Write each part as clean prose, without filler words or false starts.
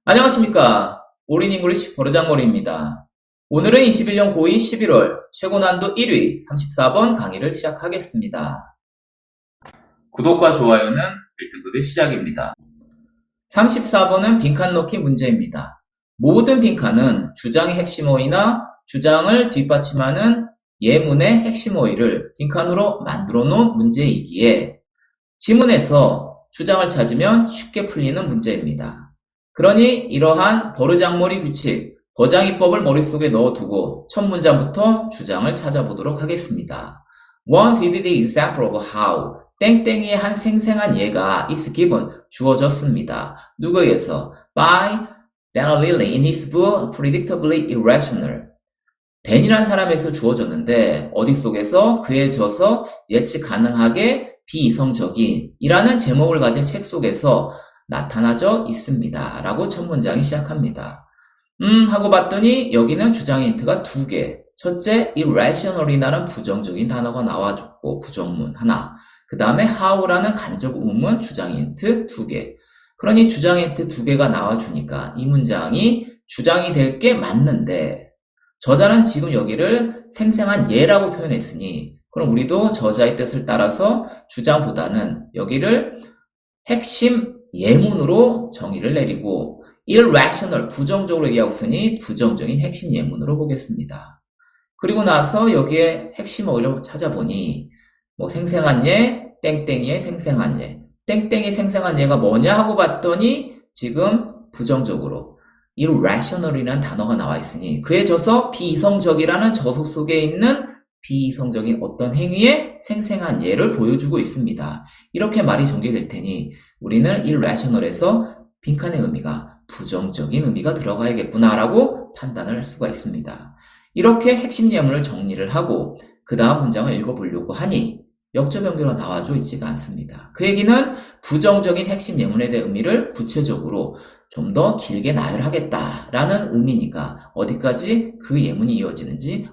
안녕하십니까. 올인 잉글리시 버르장머리입니다. 오늘은 21년 고2 11월 최고난도 1위 34번 강의를 시작하겠습니다. 구독과 좋아요는 1등급의 시작입니다. 34번은 빈칸 넣기 문제입니다. 모든 빈칸은 주장의 핵심어휘나 주장을 뒷받침하는 예문의 핵심어휘를 빈칸으로 만들어 놓은 문제이기에 지문에서 주장을 찾으면 쉽게 풀리는 문제입니다. 그러니 이러한 버르장머리 규칙, 버장이법을 머릿속에 넣어두고 첫 문장부터 주장을 찾아보도록 하겠습니다. One vivid example of how 땡땡이의 한 생생한 예가 is given, 주어졌습니다. 누구에 의해서? By Daniel Lilly in his book Predictably Irrational. 댄이란 사람에서 주어졌는데 어디 속에서 그에 져서 예측 가능하게 비이성적인 이라는 제목을 가진 책 속에서 나타나져 있습니다. 라고 첫 문장이 시작합니다. 하고 봤더니 여기는 주장 힌트가 두 개. 첫째, irrational이라는 부정적인 단어가 나와줬고 부정문 하나. 그 다음에 how라는 간접 의문 주장 힌트 두 개. 그러니 주장 힌트 두 개가 나와주니까 이 문장이 주장이 될 게 맞는데 저자는 지금 여기를 생생한 예라고 표현했으니 그럼 우리도 저자의 뜻을 따라서 주장보다는 여기를 핵심 예문으로 정의를 내리고 irrational, 부정적으로 얘기하고 있으니 부정적인 핵심 예문으로 보겠습니다. 그리고 나서 여기에 핵심 어휘를 찾아보니 뭐 생생한 예, 땡땡이의 생생한 예, 땡땡이 생생한 예가 뭐냐 하고 봤더니 지금 부정적으로 irrational이라는 단어가 나와 있으니 그에 져서 비이성적이라는 저서 속에 있는 비이성적인 어떤 행위의 생생한 예를 보여주고 있습니다. 이렇게 말이 전개될 테니 우리는 irrational에서 빈칸의 의미가 부정적인 의미가 들어가야겠구나라고 판단을 할 수가 있습니다. 이렇게 핵심 예문을 정리를 하고 그 다음 문장을 읽어보려고 하니 역접 연결가 나와져 있지가 않습니다. 그 얘기는 부정적인 핵심 예문에 대한 의미를 구체적으로 좀 더 길게 나열하겠다라는 의미니까 어디까지 그 예문이 이어지는지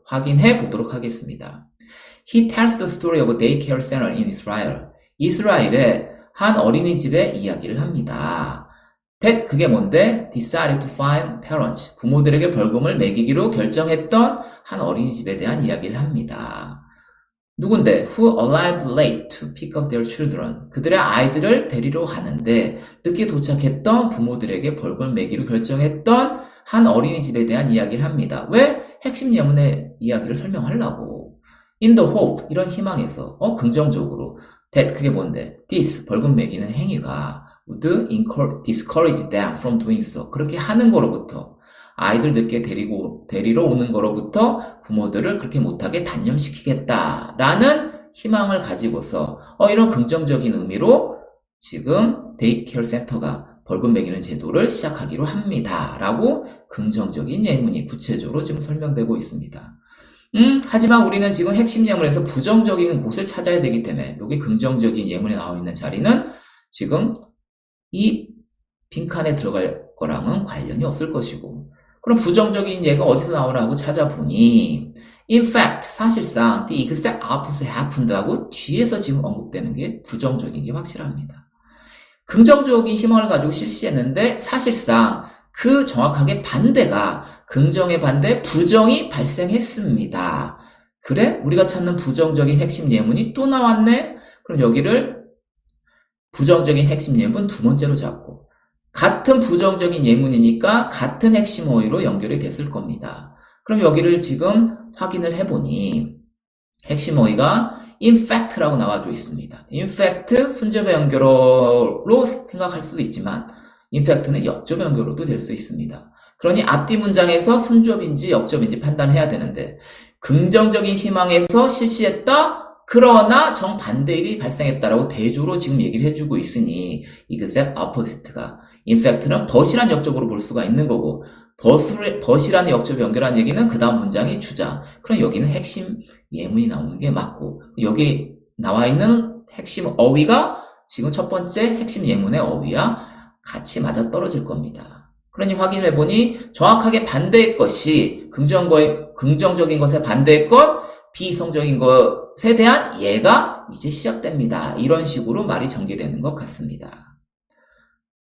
확인해 보도록 하겠습니다. He tells the story of a daycare center in Israel. 이스라엘의 한 어린이집의 이야기를 합니다. That 그게 뭔데? Decided to fine parents. 부모들에게 벌금을 매기기로 결정했던 한 어린이집에 대한 이야기를 합니다. 누군데? Who arrived late to pick up their children. 그들의 아이들을 데리러 가는데 늦게 도착했던 부모들에게 벌금을 매기로 결정했던 한 어린이집에 대한 이야기를 합니다. 왜? 핵심 예문의 이야기를 설명하려고. In the hope, 이런 희망에서, 긍정적으로. That, 그게 뭔데? This, 벌금 매기는 행위가 would discourage them from doing so. 그렇게 하는 거로부터. 아이들 늦게 데리러 오는 거로부터 부모들을 그렇게 못하게 단념시키겠다라는 희망을 가지고서 이런 긍정적인 의미로 지금 데이케어 센터가 벌금 매기는 제도를 시작하기로 합니다. 라고 긍정적인 예문이 구체적으로 지금 설명되고 있습니다. 하지만 우리는 지금 핵심 예문에서 부정적인 곳을 찾아야 되기 때문에 여기 긍정적인 예문에 나와 있는 자리는 지금 이 빈칸에 들어갈 거랑은 관련이 없을 것이고 그럼 부정적인 예가 어디서 나오라고 찾아보니 in fact, 사실상 the exact opposite happened 하고 뒤에서 지금 언급되는 게 부정적인 게 확실합니다. 긍정적인 희망을 가지고 실시했는데 사실상 그 정확하게 반대가 긍정의 반대 부정이 발생했습니다. 그래? 우리가 찾는 부정적인 핵심 예문이 또 나왔네? 그럼 여기를 부정적인 핵심 예문 두 번째로 잡고 같은 부정적인 예문이니까 같은 핵심 어휘로 연결이 됐을 겁니다. 그럼 여기를 지금 확인을 해보니 핵심 어휘가 in fact라고 나와져 있습니다. in fact 순접의 연결어로 생각할 수도 있지만 in fact는 역접 연결어도 될 수 있습니다. 그러니 앞뒤 문장에서 순접인지 역접인지 판단해야 되는데 긍정적인 희망에서 실시했다? 그러나 정반대 일이 발생했다라고 대조로 지금 얘기를 해주고 있으니 exact opposite가 in fact는 but이란 역적으로 볼 수가 있는 거고 but이라는 역적을 연결한 얘기는 그 다음 문장이 주자. 그럼 여기는 핵심 예문이 나오는 게 맞고 여기 나와 있는 핵심 어휘가 지금 첫 번째 핵심 예문의 어휘와 같이 맞아떨어질 겁니다. 그러니 확인해보니 정확하게 반대의 것이 긍정적인 것에 반대의 것 비이성적인 것에 대한 예가 이제 시작됩니다. 이런 식으로 말이 전개되는 것 같습니다.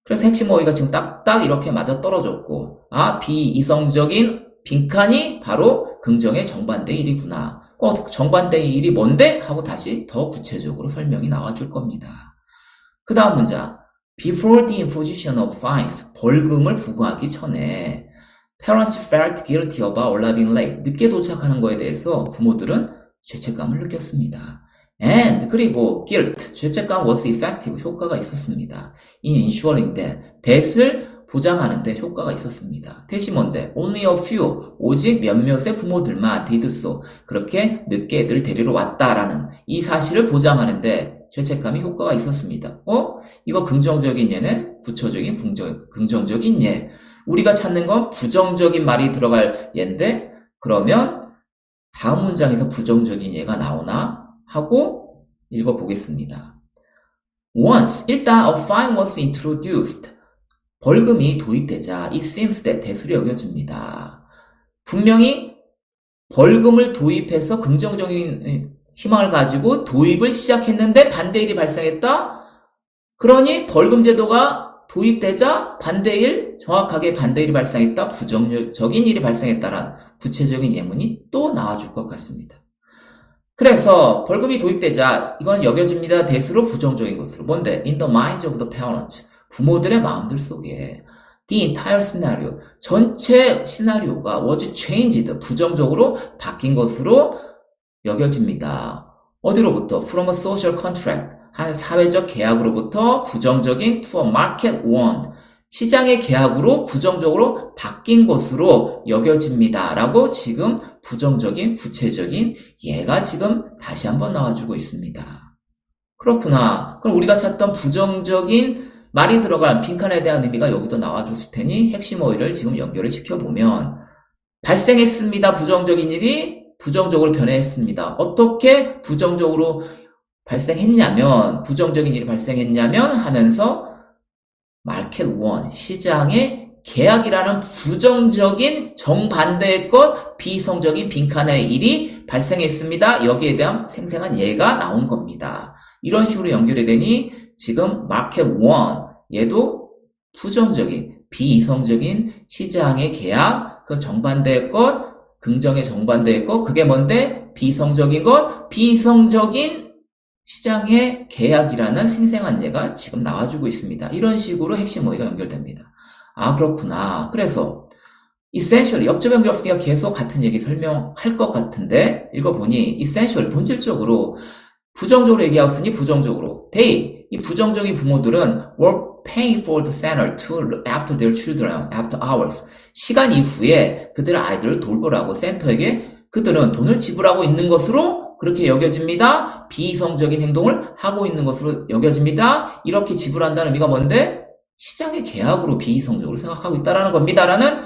그래서 핵심 어휘가 지금 딱딱 이렇게 맞아 떨어졌고, 아, 비이성적인 빈칸이 바로 긍정의 정반대의 일이구나. 정반대의 일이 뭔데? 하고 다시 더 구체적으로 설명이 나와줄 겁니다. 그 다음 문장. Before the imposition of fines, 벌금을 부과하기 전에 Parents felt guilty about arriving late. 늦게 도착하는 거에 대해서 부모들은 죄책감을 느꼈습니다. And 그리고 guilt, 죄책감 was effective, 효과가 있었습니다. In ensuring that, that을 보장하는데 효과가 있었습니다. that이 뭔데? Only a few, 오직 몇몇의 부모들만 did so, 그렇게 늦게 애들 데리러 왔다라는 이 사실을 보장하는데 죄책감이 효과가 있었습니다. 이거 긍정적인 예네? 부처적인 긍정적인 예. 우리가 찾는 건 부정적인 말이 들어갈 예인데, 그러면 다음 문장에서 부정적인 예가 나오나 하고 읽어보겠습니다. Once, 일단 a fine was introduced. 벌금이 도입되자 it seems that 대수로 여겨집니다. 분명히 벌금을 도입해서 긍정적인 희망을 가지고 도입을 시작했는데 반대일이 발생했다? 그러니 벌금 제도가 도입되자 반대일, 정확하게 반대일이 발생했다, 부정적인 일이 발생했다라는 구체적인 예문이 또 나와줄 것 같습니다. 그래서 벌금이 도입되자 이건 여겨집니다. 대수로 부정적인 것으로. 뭔데? In the minds of the parents. 부모들의 마음들 속에 the entire scenario, 전체 시나리오가 was changed, 부정적으로 바뀐 것으로 여겨집니다. 어디로부터? From a social contract, 한 사회적 계약으로부터 부정적인 to a market one, 시장의 계약으로 부정적으로 바뀐 것으로 여겨집니다. 라고 지금 부정적인 구체적인 예가 지금 다시 한번 나와주고 있습니다. 그렇구나. 그럼 우리가 찾던 부정적인 말이 들어간 빈칸에 대한 의미가 여기도 나와줬을 테니 핵심 어휘를 지금 연결을 시켜보면 발생했습니다. 부정적인 일이 부정적으로 변했습니다. 어떻게 부정적으로 발생했냐면, 부정적인 일이 발생했냐면 하면서 마켓 원, 시장의 계약이라는 부정적인 정반대의 것, 비이성적인 빈칸의 일이 발생했습니다. 여기에 대한 생생한 예가 나온 겁니다. 이런 식으로 연결이 되니 지금 마켓 원, 얘도 부정적인, 비이성적인 시장의 계약, 그 정반대의 것, 긍정의 정반대의 것, 그게 뭔데? 비이성적인 것, 비이성적인 시장의 계약이라는 생생한 예가 지금 나와주고 있습니다. 이런 식으로 핵심 어휘가 연결됩니다. 아, 그렇구나. 그래서 essentially, 역점 연결 없으니까 계속 같은 얘기 설명할 것 같은데 읽어보니 essentially, 본질적으로 부정적으로 얘기하였으니 부정적으로 they, 이 부정적인 부모들은 were paying for the center to look after their children after hours. 시간 이후에 그들의 아이들을 돌보라고 센터에게 그들은 돈을 지불하고 있는 것으로 그렇게 여겨집니다. 비이성적인 행동을 하고 있는 것으로 여겨집니다. 이렇게 지불한다는 의미가 뭔데? 시장의 계약으로 비이성적으로 생각하고 있다는 겁니다. 라는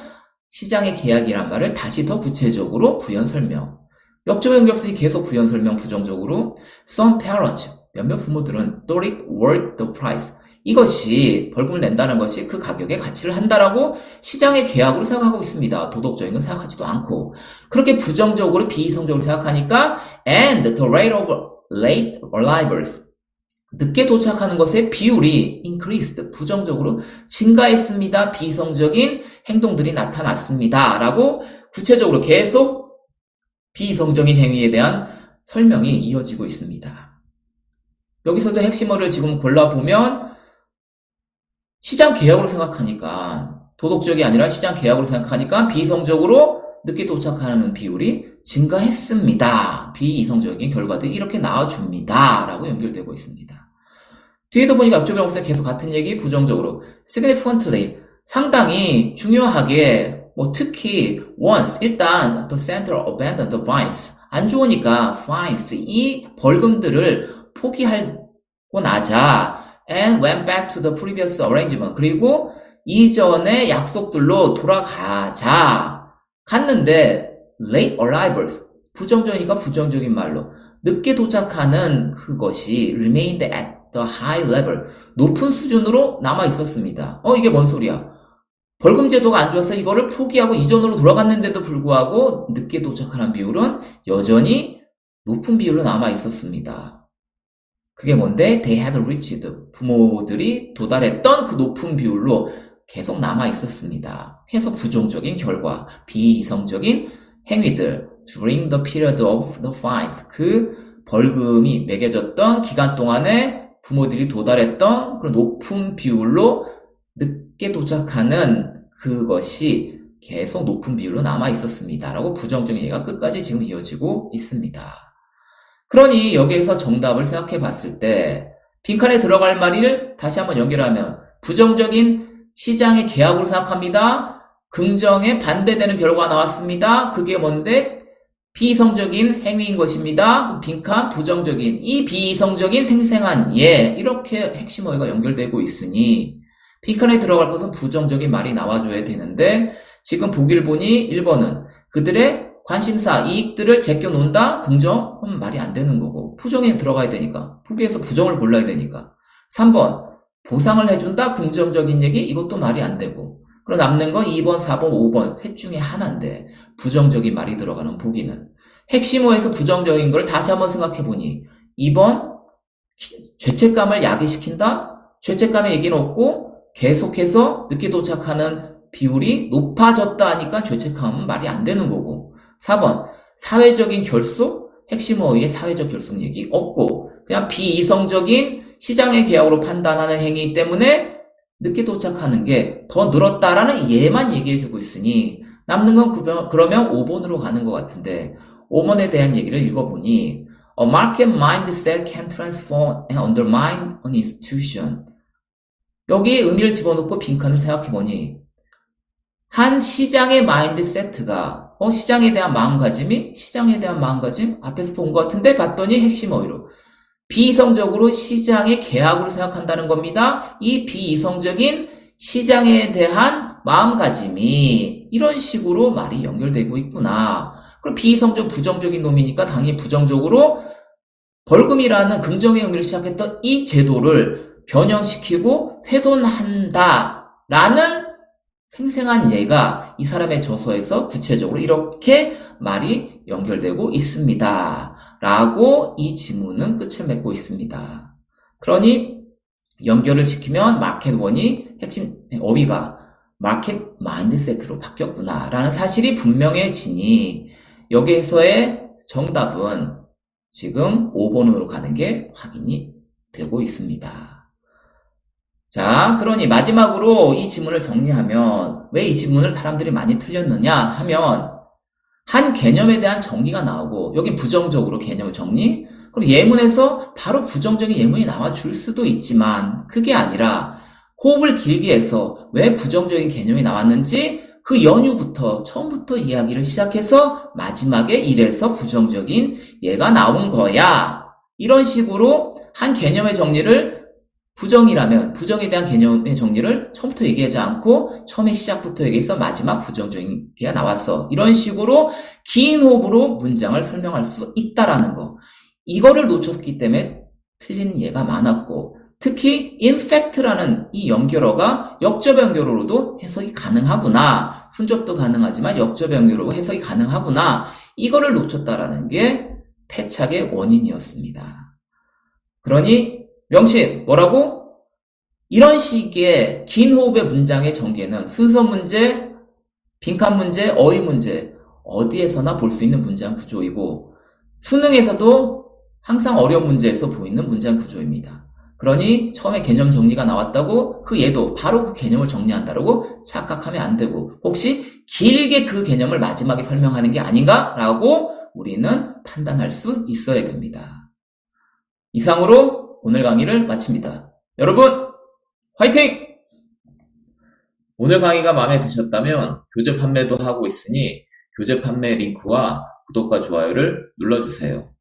시장의 계약이란 말을 다시 더 구체적으로 부연 설명. 역점 연결 없으니 계속 부연 설명 부정적으로. Some parents, 몇몇 부모들은 thought it worth the price. 이것이 벌금을 낸다는 것이 그 가격에 가치를 한다라고 시장의 계약으로 생각하고 있습니다. 도덕적인 건 생각하지도 않고. 그렇게 부정적으로 비이성적으로 생각하니까 and the rate of late arrivals, 늦게 도착하는 것의 비율이 increased, 부정적으로 증가했습니다. 비이성적인 행동들이 나타났습니다. 라고 구체적으로 계속 비이성적인 행위에 대한 설명이 이어지고 있습니다. 여기서도 핵심어를 지금 골라보면 시장 계약으로 생각하니까, 도덕적이 아니라 시장 계약으로 생각하니까 비이성적으로 늦게 도착하는 비율이 증가했습니다. 비이성적인 결과들이 이렇게 나와줍니다. 라고 연결되고 있습니다. 뒤에도 보니까 앞쪽에 없어 계속 같은 얘기, 부정적으로. significantly, 상당히 중요하게, 특히 once, 일단 the center abandoned the fines, 안 좋으니까 fines, 이 벌금들을 포기하고 나자 and went back to the previous arrangement, 그리고 이전의 약속들로 돌아가자 갔는데 late arrivals, 부정적이니까 부정적인 말로 늦게 도착하는 그것이 remained at the high level, 높은 수준으로 남아 있었습니다. 이게 뭔 소리야? 벌금 제도가 안 좋아서 이거를 포기하고 이전으로 돌아갔는데도 불구하고 늦게 도착하는 비율은 여전히 높은 비율로 남아 있었습니다. 그게 뭔데? They had reached. 부모들이 도달했던 그 높은 비율로 계속 남아 있었습니다. 계속 부정적인 결과, 비이성적인 행위들, during the period of the fines. 그 벌금이 매겨졌던 기간 동안에 부모들이 도달했던 그런 높은 비율로 늦게 도착하는 그것이 계속 높은 비율로 남아 있었습니다. 라고 부정적인 얘기가 끝까지 지금 이어지고 있습니다. 그러니 여기에서 정답을 생각해 봤을 때 빈칸에 들어갈 말을 다시 한번 연결하면 부정적인 시장의 계약으로 생각합니다. 긍정에 반대되는 결과가 나왔습니다. 그게 뭔데? 비이성적인 행위인 것입니다. 빈칸 부정적인 이 비이성적인 생생한 예 이렇게 핵심 어휘가 연결되고 있으니 빈칸에 들어갈 것은 부정적인 말이 나와줘야 되는데 지금 보기를 보니 1번은 그들의 관심사, 이익들을 제껴놓는다? 긍정? 그럼 말이 안 되는 거고 부정에 들어가야 되니까 보기에서 부정을 골라야 되니까 3번 보상을 해준다? 긍정적인 얘기? 이것도 말이 안 되고 그럼 남는 건 2번, 4번, 5번 셋 중에 하나인데 부정적인 말이 들어가는 보기는 핵심어에서 부정적인 걸 다시 한번 생각해보니 2번 죄책감을 야기시킨다? 죄책감의 얘기는 없고 계속해서 늦게 도착하는 비율이 높아졌다 하니까 죄책감은 말이 안 되는 거고 4번 사회적인 결속? 핵심어의 사회적 결속 얘기 없고 그냥 비이성적인 시장의 계약으로 판단하는 행위 때문에 늦게 도착하는 게 더 늘었다라는 예만 얘기해주고 있으니 남는 건 그러면 5번으로 가는 것 같은데 5번에 대한 얘기를 읽어보니 A market mindset can transform and undermine an institution. 여기에 의미를 집어넣고 빈칸을 생각해보니 한 시장의 마인드세트가 시장에 대한 마음가짐이 시장에 대한 마음가짐 앞에서 본 것 같은데 봤더니 핵심 어휘로 비이성적으로 시장의 계약으로 생각한다는 겁니다. 이 비이성적인 시장에 대한 마음가짐이 이런 식으로 말이 연결되고 있구나. 그럼 비이성적 부정적인 놈이니까 당연히 부정적으로 벌금이라는 긍정의 의미를 시작했던 이 제도를 변형시키고 훼손한다라는 생생한 예가 이 사람의 저서에서 구체적으로 이렇게 말이 연결되고 있습니다. 라고 이 지문은 끝을 맺고 있습니다. 그러니 연결을 시키면 마켓 원이 핵심 어휘가 마켓 마인드셋으로 바뀌었구나 라는 사실이 분명해지니 여기에서의 정답은 지금 5번으로 가는 게 확인이 되고 있습니다. 자, 그러니 마지막으로 이 지문을 정리하면 왜 이 지문을 사람들이 많이 틀렸느냐 하면 한 개념에 대한 정리가 나오고 여긴 부정적으로 개념 정리 그리고 예문에서 바로 부정적인 예문이 나와줄 수도 있지만 그게 아니라 호흡을 길게 해서 왜 부정적인 개념이 나왔는지 그 연유부터 처음부터 이야기를 시작해서 마지막에 이래서 부정적인 예가 나온 거야. 이런 식으로 한 개념의 정리를 부정이라면 부정에 대한 개념의 정리를 처음부터 얘기하지 않고 처음에 시작부터 얘기해서 마지막 부정적인 게 나왔어. 이런 식으로 긴 호흡으로 문장을 설명할 수 있다라는 거. 이거를 놓쳤기 때문에 틀린 예가 많았고 특히 in fact라는 이 연결어가 역접 연결어로도 해석이 가능하구나. 순접도 가능하지만 역접 연결어로 해석이 가능하구나. 이거를 놓쳤다라는 게 패착의 원인이었습니다. 그러니 명심 뭐라고? 이런 식의 긴 호흡의 문장의 전개는 순서 문제, 빈칸 문제, 어휘 문제 어디에서나 볼 수 있는 문장 구조이고 수능에서도 항상 어려운 문제에서 보이는 문장 구조입니다. 그러니 처음에 개념 정리가 나왔다고 그 얘도 바로 그 개념을 정리한다고 착각하면 안 되고 혹시 길게 그 개념을 마지막에 설명하는 게 아닌가라고 우리는 판단할 수 있어야 됩니다. 이상으로 오늘 강의를 마칩니다. 여러분 화이팅! 오늘 강의가 마음에 드셨다면 교재 판매도 하고 있으니 교재 판매 링크와 구독과 좋아요를 눌러주세요.